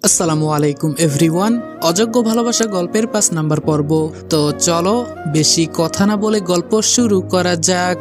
আসসালামু আলাইকুম এভরিওয়ান। অযোগ্য ভালোবাসা গল্পের 5 নাম্বার পর্ব। তো চলো বেশি কথা না বলে গল্প শুরু করা যাক।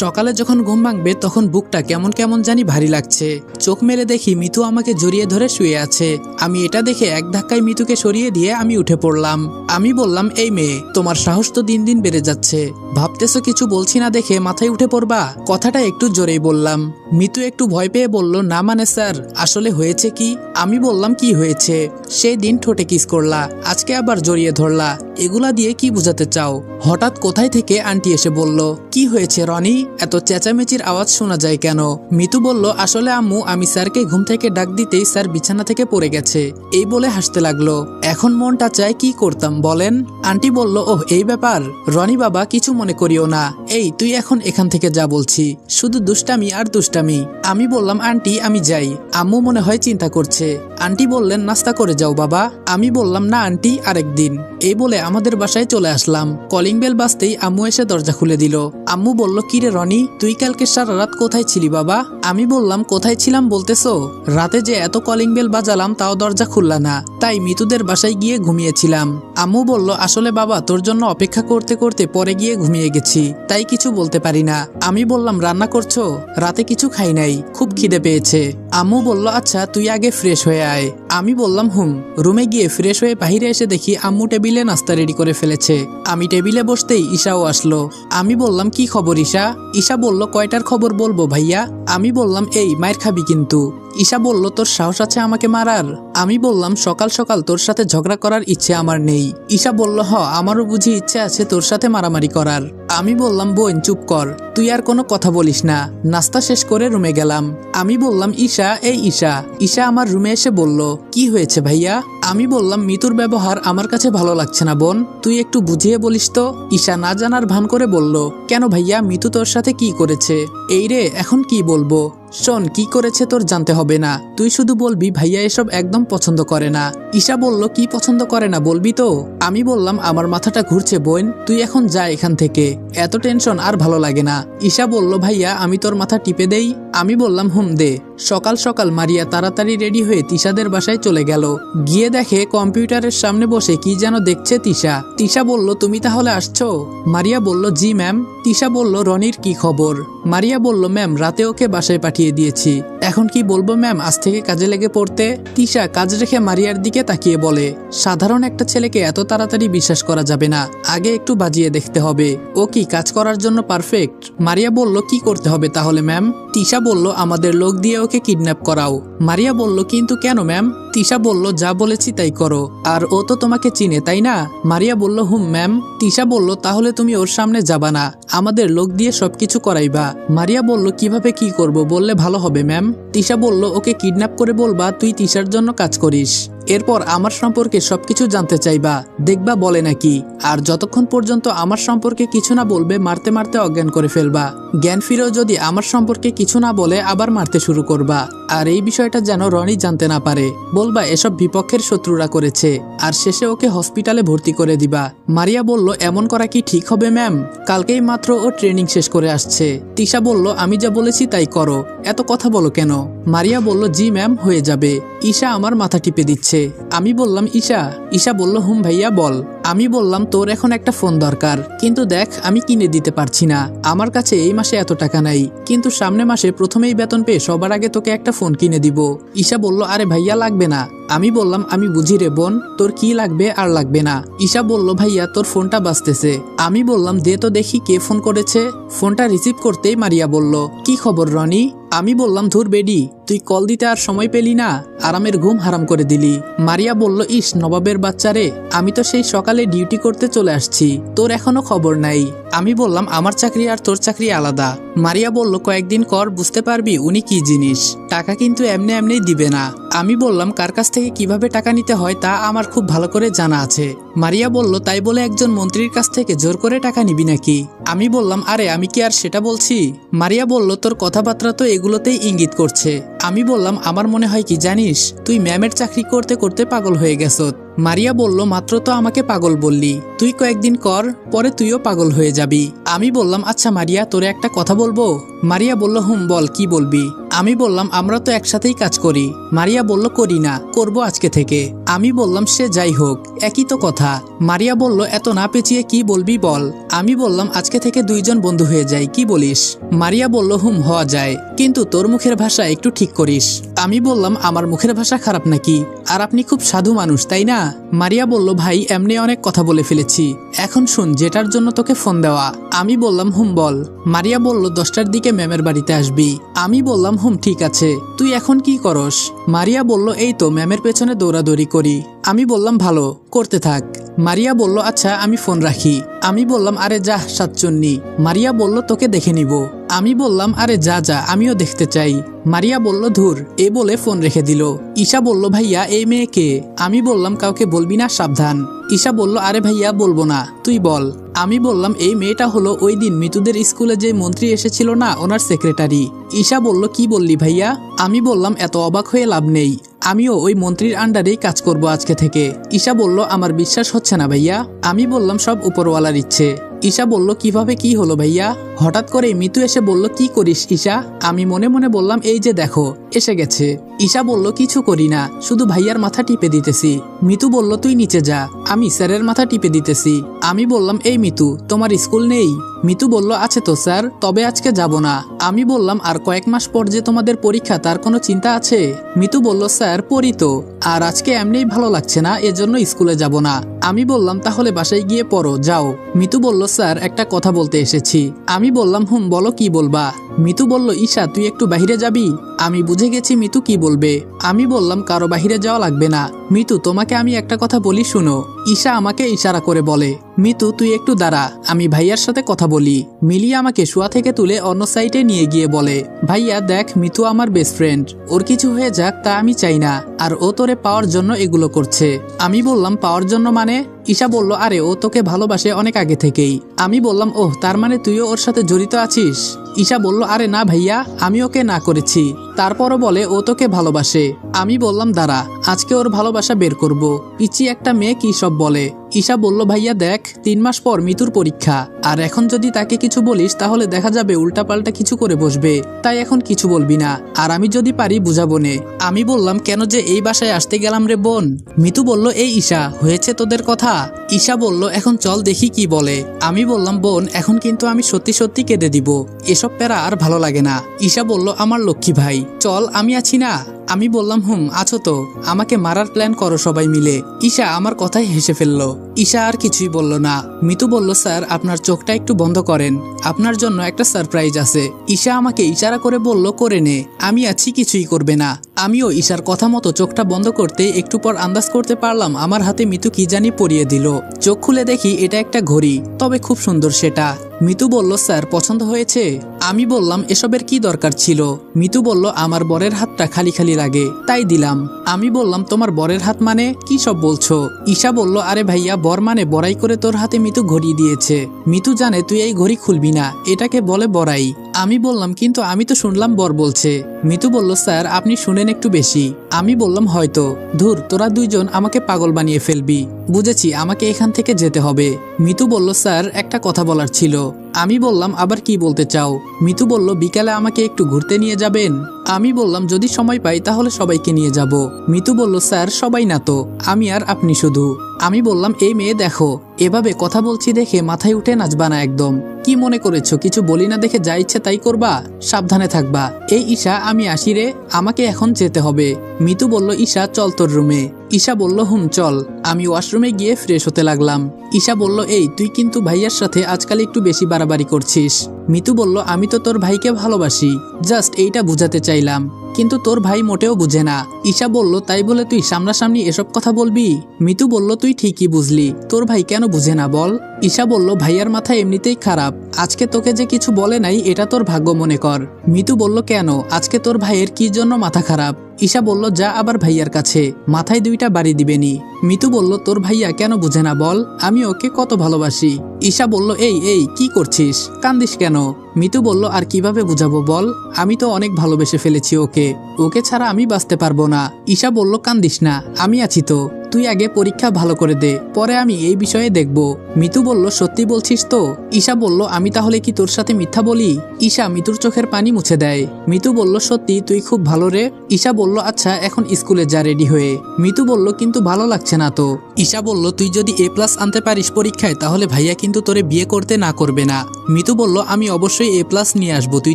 সকালে যখন ঘুম ভাঙবে তখন বুকটা কেমন কেমন জানি ভারী লাগছে। চোখ মেলে দেখি মিতু আমাকে জড়িয়ে ধরে শুয়ে আছে। আমি এটা দেখে এক ধাক্কায় মিতুকে সরিয়ে দিয়ে আমি উঠে পড়লাম। আমি বললাম, এই মেয়ে, তোমার সাহস তো দিন দিন বেড়ে যাচ্ছে। ভাবতেছো কিছু বলছি না দেখে মাথায় উঠে পড়বা? কথাটা একটু জোরেই বললাম। মিতু একটু ভয় পেয়ে বলল, না মানে স্যার, আসলে হয়েছে কি? আমি বললাম, কি হয়েছে? সেই দিন ঠোঁটে কিস করলা, আজকে আবার জড়িয়ে ধরলা, এগুলা দিয়ে কি বুঝাতে চাও? হঠাৎ কোথায় থেকে আন্টি এসে বলল, কি হয়েছে রনি? এত চেঁচামেচির আওয়াজ শোনা যায় কেন? মিতু বলল, আসলে আম্মু, আমি স্যারকে ঘুম থেকে ডাক দিতেই স্যার বিছানা থেকে পড়ে গেছে। এই বলে হাসতে লাগলো। এখন মনটা চায় কি করতাম বলেন? আন্টি বলল, ওহ এই ব্যাপার। রনি বাবা, কিছু মনে করিও না। এই তুই এখন এখান থেকে যা বলছি, শুধু দুষ্টামি আর দুষ্টামি। আমি বললাম, আন্টি আমি যাই, আম্মু মনে হয় চিন্তা করছে। আন্টি বললেন, নাস্তা করে যাও বাবা। আমি বললাম, না আন্টি, আরেকদিন। এই বলে আমাদের বাসায় চলে আসলাম। কলিং বেল বাজতেই আম্মু এসে দরজা খুলে দিল। আম্মু বলল, কিরে রনি, তুই কালকে সারা রাত কোথায় ছিলি বাবা? আমি বললাম, কোথায় ছিলাম বলতেছো? রাতে যে এত কলিং বেল বাজালাম তাও দরজা খুললা না, তাই মিতুদের বাসায় গিয়ে ঘুমিয়েছিলাম। আম্মু বলল, আসলে বাবা, তোর জন্য অপেক্ষা করতে করতে পরে গিয়ে ঘুমিয়ে গেছি, তাই কিছু বলতে পারি না। আমি বললাম, রান্না করছো? রাতে কিছু খাই নাই, খুব খিদে পেয়েছে। আম্মু বলল, আচ্ছা তুই আগে ফ্রেশ হয়ে আয়। আমি বললাম, হুম। রুমে গিয়ে ফ্রেশ হয়ে বাহিরে এসে দেখি আম্মু টেবিলে নাস্তা রেডি করে ফেলেছে। আমি টেবিলে বসতেই ঈশাও আসলো। আমি বললাম, কি খবর ঈশা? ঈশা বলল, কয়টার খবর বলবো ভাইয়া? আমি বললাম, এই মায়ের খাবি কিন্তু। ঈশা বলল, তোর সাহস আছে আমাকে মারার? আমি বললাম, সকাল সকাল তোর সাথে ঝগড়া করার ইচ্ছে আমার নেই। ঈশা বলল, আমারও বুঝি ইচ্ছে আছে তোর সাথে মারামারি করার। আমি বললাম, বোন চুপ কর, তুই আর কোনো কথা বলিস না। নাস্তা শেষ করে রুমে গেলাম। আমি বললাম, ঈশা, এই ঈশা। ঈশা আমার রুমে এসে বলল, কি হয়েছে ভাইয়া? আমি বললাম, মিতুর ব্যবহার আমার কাছে ভালো লাগছে না বোন, তুই একটু বুঝিয়ে বলিস তো। ঈশা না জানার ভান করে বলল, কেন ভাইয়া, মিতু তোর সাথে কি করেছে? এই রে, এখন কি বলবো? শোন, কি করেছে তোর জানতে হবে না, তুই শুধু বলবি ভাইয়া এসব একদম পছন্দ করে না। ঈশা বলল, কি পছন্দ করে না বলবি তো? আমি বললাম, আমার মাথাটা ঘুরছে বোন, তুই এখন যা এখান থেকে, এত টেনশন আর ভালো লাগে না। ঈশা বলল, ভাইয়া আমি তোর মাথা টিপে দেই? আমি বললাম, হুম দে। সকাল সকাল মারিয়া তাড়াতাড়ি রেডি হয়ে তিশাদের বাসায় চলে গেল। গিয়ে দেখে কম্পিউটারের সামনে বসে কি যেন দেখছে তিশা। তিশা বলল, তুমি তাহলে আসছো? মারিয়া বলল, জি ম্যাম। তিশা বলল, রনির কি খবর? মারিয়া বলল, ম্যাম রাতে ওকে বাসায় পাঠিয়ে দিয়েছি, এখন কি বলবো ম্যাম, আজ থেকে কাজে লেগে পড়তে। তিশা কাজ রেখে মারিয়ার দিকে তাকিয়ে বলে, সাধারণ একটা ছেলেকে এত তাড়াতাড়ি বিশ্বাস করা যাবে না, আগে একটু বাজিয়ে দেখতে হবে, ও কি কাজ করার জন্য পারফেক্ট। মারিয়া বলল, কি করতে হবে তাহলে ম্যাম? তিশা বলল, আমাদের লোক দিয়ে ওকে কিডন্যাপ করাও। মারিয়া বলল, কিন্তু কেন ম্যাম? তিশা বলল, যা বলেছি তাই করো, আর ও তো তোমাকে চিনে তাই না? মারিয়া বলল, হুম ম্যাম। তিশা বলল, তাহলে তুমি ওর সামনে যাবা না, আমাদের লোক দিয়ে সবকিছু করাইবা। মারিয়া বলল, কিভাবে কি করব বললে ভালো হবে ম্যাম। তিশা বলল, ওকে কিডন্যাপ করে বলবা তুই তিশার জন্য কাজ করিস, এরপর আমার সম্পর্কে সবকিছু জানতে চাইবা, দেখবা বলে নাকি। আর যতক্ষণ পর্যন্ত আমার সম্পর্কে কিছু না বলবে মারতে মারতে অজ্ঞান করে ফেলবা, জ্ঞান ফিরেও যদি আমার সম্পর্কে কিছু না বলে আবার মারতে শুরু করবা। আর এই বিষয়টা যেন রনি জানতে না পারে, বলবা এসব বিপক্ষের শত্রুরা করেছে, আর শেষে ওকে হসপিটালে ভর্তি করে দিবা। মারিয়া বলল, এমন করা কি ঠিক হবে ম্যাম? কালকেই মাত্র ও ট্রেনিং শেষ করে আসছে। তিশা বলল, আমি যা বলেছি তাই করো, এত কথা বলো কেন? মারিয়া বলল, জি ম্যাম, হয়ে যাবে। ঈশা আমার মাথা টিপে দিচ্ছে। আমি বললাম, ঈশা? ঈশা বলল, হুম ভাইয়া বল। আমি বললাম, তোর এখন একটা ফোন দরকার, কিন্তু দেখ আমি কিনে দিতে পারছি না, আমার কাছে এই মাসে এত টাকা নাই, কিন্তু সামনে মাসে প্রথমেই বেতন পেয়ে সবার আগে তোকে একটা ফোন কিনে দিব। ঈশা বলল, আরে ভাইয়া লাগবে না। আমি বললাম, আমি বুঝি রে বোন, তোর কি লাগবে আর লাগবে না। ঈশা বলল, ভাইয়া তোর ফোনটা বাজতেছে। আমি বললাম, দে তো দেখি কে ফোন করেছে। ফোনটা রিসিভ করতেই মারিয়া বলল, কি খবর রনি? আমি বললাম, ধুর বেডি, তুই কল দিতে আর সময় পেলি না, আরামের ঘুম হারাম করে দিলি। মারিয়া বলল, ইস নবাবের বাচ্চা রে, আমি তো সেই সকালে ডিউটি করতে চলে আসছি, তোর এখনো খবর নাই। আমি বললাম, আমার চাকরি আর তোর চাকরি আলাদা। মারিয়া বলল, কয়েকদিন কর বুঝতে পারবি উনি কি জিনিস, টাকা কিন্তু এমনি এমনি দিবে না। আমি বললাম, কার কাছ থেকে কিভাবে টাকা নিতে হয় তা আমার খুব ভালো করে জানা আছে। মারিয়া বলল, তাই বলে একজন মন্ত্রীর কাছ থেকে জোর করে টাকা নিবি নাকি? আমি বললাম, আরে আমি কি আর সেটা বলছি। মারিয়া বলল, তোর কথাবার্তা তো এগুলোতেই ইঙ্গিত করছে। আমি বললাম, আমার মনে হয় কি জানিস, তুই ম্যামের চাকরি করতে করতে পাগল হয়ে গেছ। মারিয়া বলল, মাত্র তো আমাকে পাগল বললি, তুই কয়েকদিন কর, পরে তুইও পাগল হয়ে যাবি। আমি বললাম, আচ্ছা মারিয়া, তোরে একটা কথা বলবো। মারিয়া বলল, হুম বল, কি বলবি? আমি বললাম আমরা তো একসাথেই কাজ করি। মারিয়া বলল করি না, করব আজকে থেকে। আমি বললাম সে যাই হোক, একই তো কথা। মারিয়া বলল এত না পেঁচিয়ে কি বলবি বল। আমি বললাম আজকে থেকে দুইজন বন্ধু হয়ে যাই, কি বলিস? মারিয়া বলল হওয়া যায়, কিন্তু তোর মুখের ভাষা একটু ঠিক করিস। আমি বললাম আমার মুখের ভাষা খারাপ নাকি? আর আপনি খুব সাধু মানুষ তাই না? মারিয়া বলল ভাই এমনি অনেক কথা বলে ফেলেছি, এখন শুন যেটার জন্য তোকে ফোন দেওয়া। আমি বললাম বল। মারিয়া বলল 10টার দিকে ম্যামের বাড়িতে আসবি। আমি বললাম ঠিক আছে, তুই এখন কি করস? মারিয়া বলল এই তো ম্যামের পেছনে দৌড়াদৌড়ি করি। আমি বললাম ভালো, করতে থাক। মারিয়া বলল আচ্ছা আমি ফোন রাখি। আমি বললাম আরে যা সাতচন্নি। মারিয়া বলল তোকে দেখে নিব। আমি বললাম আরে যা যা, আমিও দেখতে চাই। মারিয়া বলল ধুর, এ বলে ফোন রেখে দিল। ঈশা বলল ভাইয়া এই মেয়ে কে? আমি বললাম কাউকে বলবি না, সাবধান। ঈশা বলল আরে ভাইয়া বলবো না, তুই বল। আমি বললাম এই মেয়েটা হলো ওই দিন মিতুদের স্কুলে যে মন্ত্রী এসেছিল না, ওনার সেক্রেটারি। ঈশা বলল কি বললি ভাইয়া? আমি বললাম এত অবাক হয়ে লাভ নেই, আমিও ওই মন্ত্রীর আন্ডারেই কাজ করব আজকে থেকে। ঈশা বলল আমার বিশ্বাস হচ্ছে না ভাইয়া। আমি বললাম সব উপরওয়ালার ইচ্ছে। ঈশা বলল কিভাবে কি হলো ভাইয়া? হঠাৎ করে মিতু এসে বলল কি করিস ঈশা? আমি মনে মনে বললাম এই যে দেখো এসে গেছে। ঈশা বলল কিছু করি না, শুধু ভাইয়ার মাথা টিপে দিতেছি। মিতু বলল তুই নিচে যা, আমি স্যারের মাথা টিপে দিতেছি। আমি বললাম এই মিতু তোমার স্কুল নেই? মিতু বলল আছে তো স্যার, তবে আজকে যাব না। আমি বললাম আর কয়েক মাস পর যে তোমাদের পরীক্ষা, তার কোনো চিন্তা আছে? মিতু বলল স্যার পড়ি তো, আর আজকে এমনিই ভালো লাগছে না, এজন্য স্কুলে যাব না। আমি বললাম তাহলে বাসায় গিয়ে পড়ো, যাও। মিতু বলল স্যার একটা কথা বলতে এসেছি। আমি বললাম বলো কি বলবা? মিতু বলল ঈশা তুই একটু বাহিরে যাবি? আমি বুঝে গেছি মিতু কি বলবে। আমি বললাম কারো বাহিরে যাওয়া লাগবে না। মিতু তোমাকে আমি একটা কথা বলি শুনো। ঈশা আমাকে ইশারা করে বলে মিতু তুই একটু দাঁড়া, আমি ভাইয়ার সাথে কথা বলি। মিলিয়ে আমাকে শোয়া থেকে তুলে অন্য সাইডে নিয়ে গিয়ে বলে ভাইয়া দেখ মিতু আমার বেস্ট ফ্রেন্ড, ওর কিছু হয়ে যাক তা আমি চাই না, আর ও তোরে পাওয়ার জন্য এগুলো করছে। আমি বললাম পাওয়ার জন্য মানে? ঈশা বলল আরে ও তোকে ভালোবাসে অনেক আগে থেকেই। আমি বললাম ওহ তার মানে তুইও ওর সাথে জড়িত আছিস? ঈশা বলল আরে না ভাইয়া, আমি ওকে না করেছি, তারপরও বলে ও তোকে ভালোবাসে। আমি বললাম দাঁড়া, আজকে ওর ভালোবাসা বের করব, পিচি একটা মেয়ে কি সব বলে। ঈশা বলল ভাইয়া দেখ 3 মাস পর মিতুর পরীক্ষা, আর এখন যদি তাকে কিছু বলিস তাহলে দেখা যাবে উল্টাপাল্টা কিছু করে বসবে, তাই এখন কিছু বলবি না, আর আমি যদি পারি বুঝাবো নে। আমি বললাম কেন যে এই বাসায় আসতে গেলাম রে বোন? মিতু বলল এই ঈশা হয়েছে তোদের কথা? ঈশা বলল এখন চল দেখি কি বলে। আমি বললাম বোন এখন কিন্তু আমি সত্যি সত্যি কেঁদে দিব, এসব প্যারা আর ভালো লাগে না। ঈশা বলল আমার লক্ষ্মী ভাই চল, আমি আছি না? আমি বললাম আছো তো, আমাকে মারার প্ল্যান করো সবাই মিলে। ঈশা আমার কথায় হেসে ফেললো। ঈশা আর কিছুই বলল না। মিতু বলল স্যার আপনার চোখটা একটু বন্ধ করেন, আপনার জন্য একটা সারপ্রাইজ আছে। ঈশা আমাকে ইশারা করে বলল করে নে, আমি আছি কিছুই করবে না। আমিও ঈশার কথা মতো চোখটা বন্ধ করতে একটু পর আন্দাজ করতে পারলাম আমার হাতে মিতু কি জানি পরিয়ে দিল। চোখ খুলে দেখি এটা একটা ঘড়ি, তবে খুব সুন্দর সেটা। মিতু বলল স্যার পছন্দ হয়েছে? আমি বললাম এসবের কি দরকার ছিল? মিতু বলল আমার বরের হাতটা খালি খালি লাগে তাই দিলাম। আমি বললাম তোমার বরের হাত মানে কি সব বলছো? ঈশা বলল আরে ভাইয়া বর মানে বড়াই করে তোর হাতে মিতু ঘড়ি দিয়েছে, মিতু জানে তুই এই ঘড়ি খুলবি না, এটাকে বলে বড়াই। আমি বললাম কিন্তু আমি তো শুনলাম বর বলছে। মিতু বলল স্যার আপনি শুনেন একটু বেশি। আমি বললাম হয়তো। ধুর তোরা দুইজন আমাকে পাগল বানিয়ে ফেলবি, বুঝেছি আমাকে এখান থেকে যেতে হবে। মিতু বলল স্যার একটা কথা বলার ছিল। আমি বললাম আবার কি বলতে চাও? মিতু বলল বিকালে আমাকে একটু ঘুরতে নিয়ে যাবেন? আমি বললাম যদি সময় পাই তাহলে সবাইকে নিয়ে যাব। মিতু বলল স্যার সবাই না তো, আমি আর আপনি শুধু। আমি বললাম এই মেয়ে দেখো, এভাবে কথা বলছি দেখে মাথায় উঠে নাচবা না একদম। কি মনে করেছো কিছু বলি না দেখে যা ইচ্ছে তাই করবা? সাবধানে থাকবা। এই ঈশা আমি আসি রে, আমাকে এখন যেতে হবে। মিতু বলল ঈশা চল তোর রুমে। ঈশা বলল চল। আমি ওয়াশরুমে গিয়ে ফ্রেশ হতে লাগলাম। ঈশা বলল এই তুই কিন্তু ভাইয়ার সাথে আজকাল একটু বেশি বাড়াবাড়ি করছিস। মিতু বলল আমি তো তোর ভাইকে ভালোবাসি, জাস্ট এইটা বুঝাতে চাইলাম, কিন্তু তোর ভাই মোটেও বুঝে না। ঈশা বলল তাই বলে তুই সামনাসামনি এসব কথা বলবি? মিতু বলল তুই ঠিকই বুঝলি, তোর ভাই কেন বুঝে না বল? ঈশা বলল ভাইয়ার মাথা এমনিতেই খারাপ, আজকে তোকে যে কিছু বলে নাই এটা তোর ভাগ্য মনে কর। মিতু বলল কেন, আজকে তোর ভাইয়ের কি জন্য মাথা খারাপ? ঈশা বলল যা আবার ভাইয়ার কাছে, মাথায় 2টা বাড়ি দিবেনি। মিতু বলল তোর ভাইয়া কেন বুঝে না বল, আমি ওকে কত ভালোবাসি। ঈশা বলল এই এই কি করছিস, কান্দিস কেন? মিতু বলল আর কিভাবে বুঝাবো বল, আমি তো অনেক ভালোবেসে ফেলেছি ওকে, ওকে ছাড়া আমি বাঁচতে পারবো না। ঈশা বলল কান্দিস না, আমি আছি তো। তুই আগে পরীক্ষা ভালো করে দে, পরে আমি এই বিষয়ে দেখব। মিতু বলল, সত্যি বলছিস তো? ঈশা বলল, আমি তাহলে কি তোর সাথে মিথ্যা বলি? ঈশা মিতুর চোখের পানি মুছে দেয়। মিতু বলল, সত্যি তুই খুব ভালো রে। ঈশা বলল, আচ্ছা এখন স্কুলে যা রেডি হয়ে। মিতু বলল, কিন্তু ভালো লাগছে না তো। ঈশা বলল, তুই যদি A+ আনতে পারিস পরীক্ষায় তাহলে ভাইয়া কিন্তু তোরে বিয়ে করতে না করবে না। মিতু বলল, আমি অবশ্যই A+ নিয়ে আসবো, তুই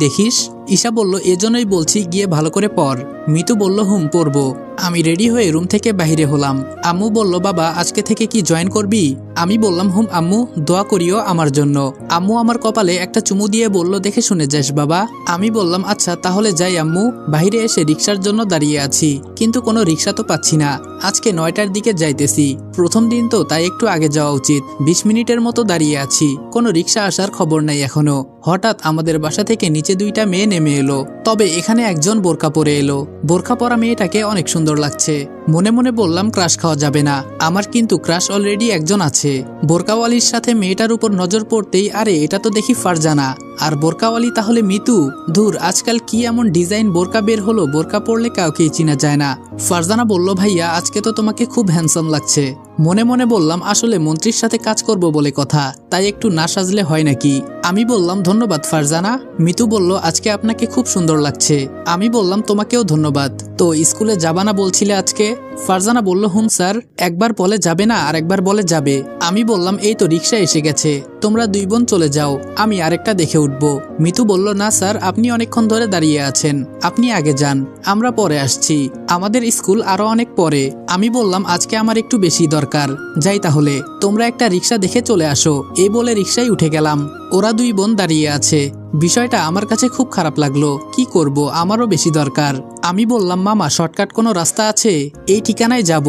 দেখিস। ঈশা বলল, এজন্যই বলছি গিয়ে ভালো করে পড়। মিতু বলল, পড়বো। আমি রেডি হয়ে রুম থেকে বাহিরে হলাম। আম্মু বলল, বাবা আজকে থেকে কি জয়েন করবি? আমি বললাম, আম্মু, দোয়া করিও আমার জন্য। আম্মু আমার কপালে একটা চুমু দিয়ে বলল, দেখে শুনে যাস বাবা। আমি বললাম, আচ্ছা তাহলে যাই আম্মু। বাইরে এসে রিক্সার জন্য দাঁড়িয়ে আছি, কিন্তু কোনো রিক্সা তো পাচ্ছি না। আজকে 9টার দিকে যাইতেছি, প্রথম দিন তো, তাই একটু আগে যাওয়া উচিত। 20 মিনিটের মতো দাঁড়িয়ে আছি, কোনো রিক্সা আসার খবর নাই এখনো। হঠাৎ আমাদের বাসা থেকে নিচে 2টা মেয়ে নেমে এলো, তবে এখানে একজন বোরকা পরে এলো। বোরকা পরা মেয়েটাকে অনেক সুন্দর লাগছে। মনে মনে বললাম, ক্রাশ খাওয়া যাবে না, আমার কিন্তু ক্রাশ অলরেডি একজন আছে। বোরকাওয়ালির সাথে মেয়েটার উপর নজর পড়তেই, আরে এটা তো দেখি ফারজানা। আর বোরকাওয়ালি তাহলে মিতু? ধুর, আজকাল কি এমন ডিজাইন বোরকা বের হলো, বোরকা পরলে কাউকেই চিনা যায় না। ফারজানা বলল, ভাইয়া আজকে তো তোমাকে খুব হ্যান্ডসাম লাগছে। মনে মনে বললাম, আসলে মন্ত্রীর সাথে কাজ করব বলে কথা, তাই একটু না সাজলে হয় নাকি। আমি বললাম, ধন্যবাদ ফারজানা। মিতু বলল, আজকে আপনাকে খুব সুন্দর লাগছে। আমি বললাম, তোমাকেও ধন্যবাদ। তো স্কুলে যাবা না বলছিলে আজকে? ফারজানা বলল, স্যার, একবার বলে যাবে না আর একবার বলে যাবে। আমি বললাম, এই তো রিক্সা এসে গেছে, তোমরা 2 বোন চলে যাও, আমি আরেকটা দেখে উঠবো। মিতু বলল, না স্যার, আপনি অনেকক্ষণ ধরে দাঁড়িয়ে আছেন, আপনি আগে যান, আমরা পরে আসছি, আমাদের স্কুল আরো অনেক পরে। আমি বললাম, আজকে আমার একটু বেশি দরকার, যাই তাহলে, তোমরা একটা রিক্সা দেখে চলে আসো। এই বলে রিক্সায় উঠে গেলাম। ওরা 2 বোন দাঁড়িয়ে আছে। বিষয়টা আমার কাছে খুব খারাপ লাগলো, কি করব, আমারও বেশি দরকার। আমি বললাম, মামা শর্টকাট কোনো রাস্তা আছে? এই ঠিকানায় যাব,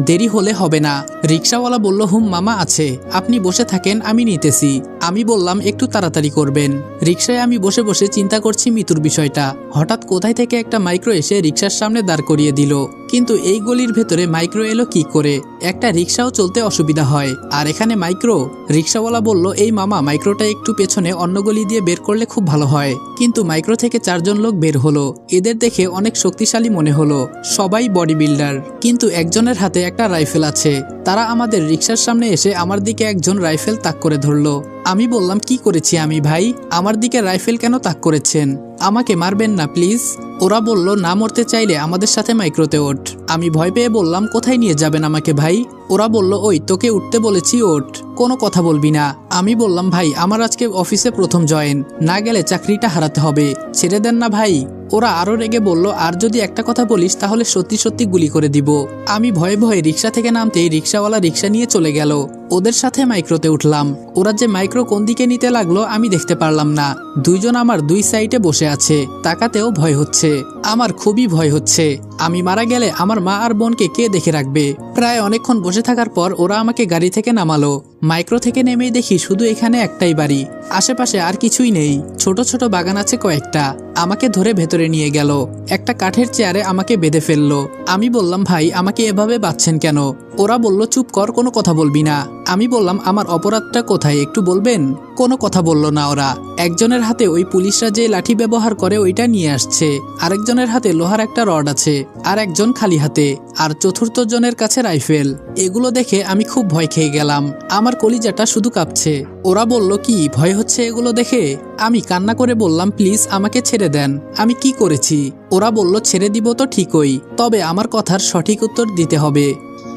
দেরি হলে হবে না। রিক্সাওয়ালা বলল, মামা আছে, আপনি বসে থাকেন, আমি নিতেছি। আমি বললাম, একটু তাড়াতাড়ি করবেন। রিক্সায় আমি বসে বসে চিন্তা করছি মিতুর বিষয়টা। হঠাৎ কোথায় থেকে একটা মাইক্রো এসে রিক্সার সামনে দাঁড় করিয়ে দিল। কিন্তু এই গলির ভেতরে মাইক্রো এলো কি করে? একটা রিক্সাও চলতে অসুবিধা হয়, আর এখানে মাইক্রো? রিক্সাওয়ালা বলল, এই মামা, মাইক্রোটা একটু পেছনে অন্য গলি দিয়ে বের করলে খুব ভালো হয়। কিন্তু মাইক্রো থেকে 4 জন লোক বের হলো। এদের দেখে অনেক শক্তিশালী মনে হলো, সবাই বডি বিল্ডার, কিন্তু একজনের হাতে একটা রাইফেল আছে। তারা আমাদের রিক্সার সামনে এসে আমার দিকে একজন রাইফেল তাক করে ধরলো। আমি বললাম, কি করেছি আমি ভাই? আমার দিকে রাইফেল কেন তাক করেছেন? আমাকে মারবেন না প্লিজ। ওরা বলল, না মরতে চাইলে আমাদের সাথে মাইক্রোতে ওঠ। আমি ভয় পেয়ে বললাম, কোথায় নিয়ে যাবেন আমাকে ভাই? ওরা বলল, ওই তোকে উঠতে বলেছি, ওঠ, কোনো কথা বলবি না। আমি বললাম, ভাই আমার আজকে অফিসে প্রথম জয়েন, না গেলে চাকরিটা হারাতে হবে, ছেড়ে দেন না ভাই। ওরা আরো রেগে বলল, আর যদি একটা কথা বলিস তাহলে সত্যি সত্যি গুলি করে দিব। আমি ভয়ে ভয়ে রিক্সা থেকে নামতেই রিক্সাওয়ালা রিক্সা নিয়ে চলে গেল। ওদের সাথে মাইক্রোতে উঠলাম। ওরা যে মাইক্রো কোন দিকে নিতে লাগলো আমি দেখতে পারলাম না। 2 জন আমার 2 সাইডে বসে আছে, তাকাতেও ভয় হচ্ছে, আমার খুবই ভয় হচ্ছে। আমি মারা গেলে আমার মা আর বোনকে কে দেখে রাখবে? প্রায় অনেকক্ষণ বসে থাকার পর ওরা আমাকে গাড়ি থেকে নামালো। মাইক্রো থেকে নেমেই দেখি শুধু এখানে একটাই বাড়ি, আশেপাশে আর কিছুই নেই। ছোট ছোট বাগান আছে কয়েকটা। আমাকে ধরে ভেতরে নিয়ে গেল, একটা কাঠের চেয়ারে আমাকে বেঁধে ফেললো। আমি বললাম, ভাই আমাকে এভাবে বাঁধছেন কেন? ওরা বলল, চুপ কর, কোনো কথা বলবি না। আমি বললাম, আমার অপরাধটা কোথায় একটু বলবেন? কোনো কথা বলল না ওরা। একজনের হাতে ওই পুলিশরা যে লাঠি ব্যবহার করে ওইটা নিয়ে আসছে, আরেকজনের হাতে লোহার একটা রড আছে, আর একজন খালি হাতে, আর চতুর্থ জনের কাছে রাইফেল। এগুলো দেখে আমি খুব ভয় খেয়ে গেলাম, আমার কলিজাটা শুধু কাঁপছে। ওরা বলল, কি ভয় হচ্ছে এগুলো দেখে? আমি কান্না করে বললাম, প্লিজ আমাকে ছেড়ে দেন, আমি কি করেছি? ওরা বলল, ছেড়ে দিব তো ঠিকই, তবে আমার কথার সঠিক উত্তর দিতে হবে।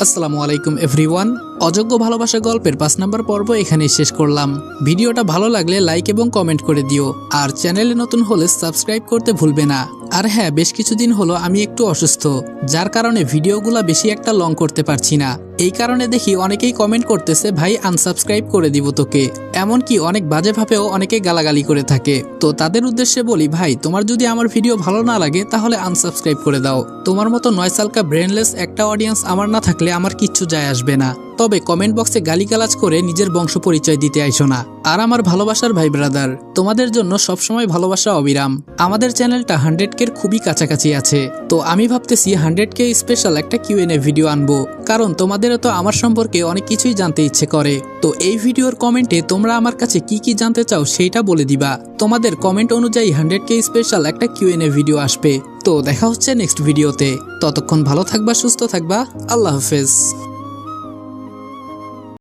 আসসালামু আলাইকুম এভরিওয়ান। অযোগ্য ভালোবাসা গল্পের 5 নম্বর পর্ব এখানেই শেষ করলাম। ভিডিওটা ভালো লাগলে লাইক এবং কমেন্ট করে দিও, আর চ্যানেলে নতুন হলে সাবস্ক্রাইব করতে ভুলবে না। আর হ্যাঁ, বেশ কিছুদিন হলো আমি একটু অসুস্থ, যার কারণে ভিডিওগুলো বেশি একটা লং করতে পারছি না। এই কারণে দেখি অনেকেই কমেন্ট করতেছে, ভাই আনসাবস্ক্রাইব করে দিব তোকে, এমনকি অনেক বাজেভাবেও অনেকে গালাগালি করে থাকে। তো তাদের উদ্দেশ্যে বলি, ভাই তোমার যদি আমার ভিডিও ভালো না লাগে তাহলে আনসাবস্ক্রাইব করে দাও। তোমার মতো নয়সালকা ব্রেনলেস একটা অডিয়েন্স আমার না থাকলে আমার কিচ্ছু যায় আসবে না। তবে কমেন্ট বক্সে গালিগালাজ করে নিজের বংশ পরিচয় দিতে আইসো না। আর আমার ভালোবাসার ভাই ব্রাদার, তোমাদের জন্য সবসময় ভালোবাসা অবিরাম। আমাদের চ্যানেলটা 100K খুবই কাছাকাছি আছে, তো আমি ভাবতেছি 100K স্পেশাল একটা Q&A ভিডিও আনবো, কারণ তোমাদেরও তো আমার সম্পর্কে অনেক কিছুই জানতে ইচ্ছে করে। তো এই ভিডিওর কমেন্টে তোমরা আমার কাছে কি কি জানতে চাও সেইটা বলে দিবা। তোমাদের কমেন্ট অনুযায়ী 100K স্পেশাল একটা Q&A ভিডিও আসবে। তো দেখা হচ্ছে নেক্সট ভিডিওতে। ততক্ষণ ভালো থাকবা, সুস্থ থাকবা, আল্লাহ হাফেজ।